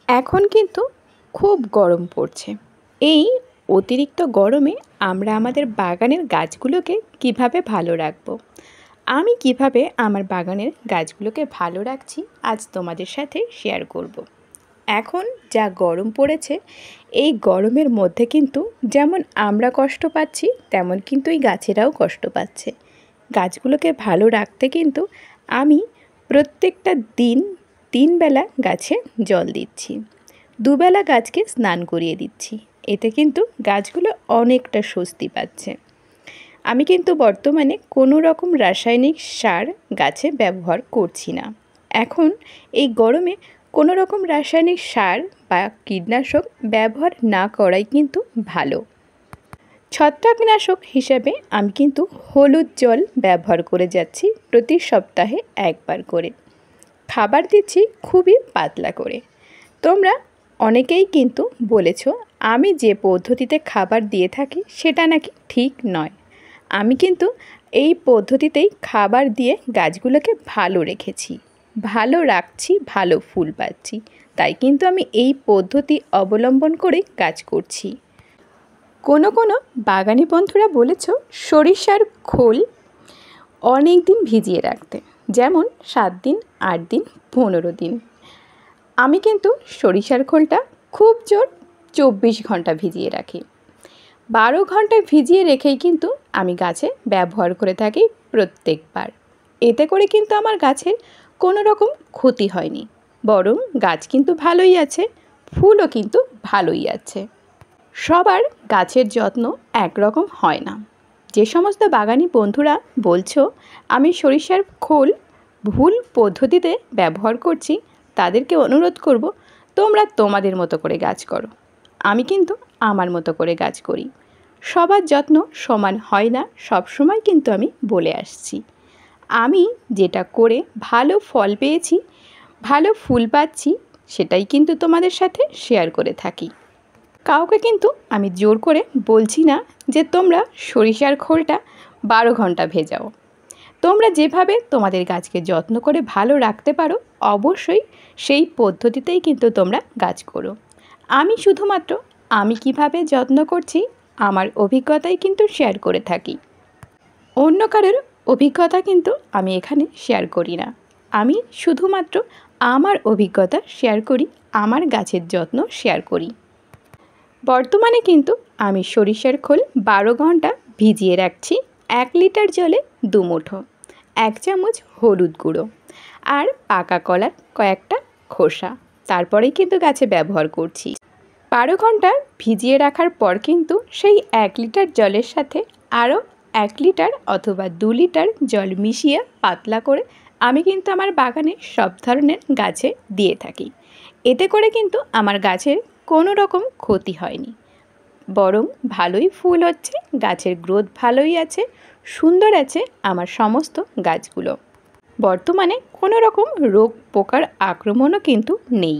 এখন কিন্তু খুব গরম পড়ছে। এই অতিরিক্ত গরমে আমরা আমাদের বাগানের গাছগুলোকে কিভাবে ভালো রাখবো, আমি কিভাবে আমার বাগানের গাছগুলোকে ভালো রাখছি আজ তোমাদের সাথে শেয়ার করব। এখন যা গরম পড়েছে, এই গরমের মধ্যে কিন্তু যেমন আমরা কষ্ট পাচ্ছি তেমন কিন্তু এই গাছেরাও কষ্ট পাচ্ছে। গাছগুলোকে ভালো রাখতে কিন্তু আমি প্রত্যেকটা দিন 3 বেলা গাছে জল দিচ্ছি, 2 বেলা গাছকে স্নান করিয়ে দিচ্ছি। এতে কিন্তু গাছগুলো অনেকটা স্বস্তি পাচ্ছে। আমি কিন্তু বর্তমানে কোনো রকম রাসায়নিক সার গাছে ব্যবহার করছি না। এখন এই গরমে কোনো রকম রাসায়নিক সার বা কীটনাশক ব্যবহার না করাই কিন্তু ভালো। ছত্রাকনাশক হিসেবে আমি কিন্তু হলুদ জল ব্যবহার করে যাচ্ছি প্রতি সপ্তাহে 1 বার করে। খাবার দিচ্ছি খুবই পাতলা করে। তোমরা অনেকেই কিন্তু বলেছো আমি যে পদ্ধতিতে খাবার দিয়ে থাকি সেটা নাকি ঠিক নয়। আমি কিন্তু এই পদ্ধতিতেই খাবার দিয়ে গাছগুলোকে ভালো রেখেছি, ভালো রাখছি, ভালো ফুল পাচ্ছি। তাই কিন্তু আমি এই পদ্ধতি অবলম্বন করে কাজ করছি। কোনো বাগানি বন্ধুরা বলেছো সরিষার খোল অনেক দিন ভিজিয়ে রাখতে, যেমন 7 দিন, 8 দিন, 15 দিন। আমি কিন্তু সরিষার খোলটা খুব জোর 24 ঘন্টা ভিজিয়ে রাখি। 12 ঘন্টা ভিজিয়ে রেখেই কিন্তু আমি গাছে ব্যবহার করে থাকি প্রত্যেকবার। এতে করে কিন্তু আমার গাছের কোনো রকম ক্ষতি হয়নি, বরং গাছ কিন্তু ভালোই আছে, ফুলও কিন্তু ভালোই আছে। সবার গাছের যত্ন একরকম হয় না। যে সমস্ত বাগানি বন্ধুরা বলছো আমি সরিষার খোল ভুল পদ্ধতিতে ব্যবহার করছি, তাদেরকে অনুরোধ করব তোমরা তোমাদের মতো করে গাছ করো। আমি কিন্তু আমার মতো করে গাছ করি। সবার যত্ন সমান হয় না, সব সময় কিন্তু আমি বলে আসছি। আমি যেটা করে ভালো ফল পেয়েছি, ভালো ফুল পাচ্ছি, সেটাই কিন্তু তোমাদের সাথে শেয়ার করে থাকি। কাউকে কিন্তু আমি জোর করে বলছি না যে তোমরা সরিষার খোলটা 12 ঘন্টা ভেজাও। তোমরা যেভাবে তোমাদের গাছকে যত্ন করে ভালো রাখতে পারো, অবশ্যই সেই পদ্ধতিতেই কিন্তু তোমরা গাছ করো। আমি শুধুমাত্র আমি কিভাবে যত্ন করছি আমার অভিজ্ঞতাই কিন্তু শেয়ার করে থাকি। অন্য কারোর অভিজ্ঞতা কিন্তু আমি এখানে শেয়ার করি না। আমি শুধুমাত্র আমার অভিজ্ঞতা শেয়ার করি, আমার গাছের যত্ন শেয়ার করি। বর্তমানে কিন্তু আমি সরিষার খোল 12 ঘন্টা ভিজিয়ে রাখছি 1 লিটার জলে 2 মুঠো, 1 চামচ হলুদ গুঁড়ো আর পাকা কলার কয়েকটা খোসা, তারপরেই কিন্তু গাছে ব্যবহার করছি। 12 ঘন্টা ভিজিয়ে রাখার পর কিন্তু সেই 1 লিটার জলের সাথে আরও 1 লিটার অথবা 2 লিটার জল মিশিয়ে পাতলা করে আমি কিন্তু আমার বাগানে সব ধরনের গাছে দিয়ে থাকি। এতে করে কিন্তু আমার গাছের কোনো রকম ক্ষতি হয়নি, বরং ভালোই ফুল হচ্ছে, গাছের গ্রোথ ভালোই আছে, সুন্দর আছে আমার সমস্ত গাছগুলো। বর্তমানে কোনো রকম রোগ পোকার আক্রমণও কিন্তু নেই।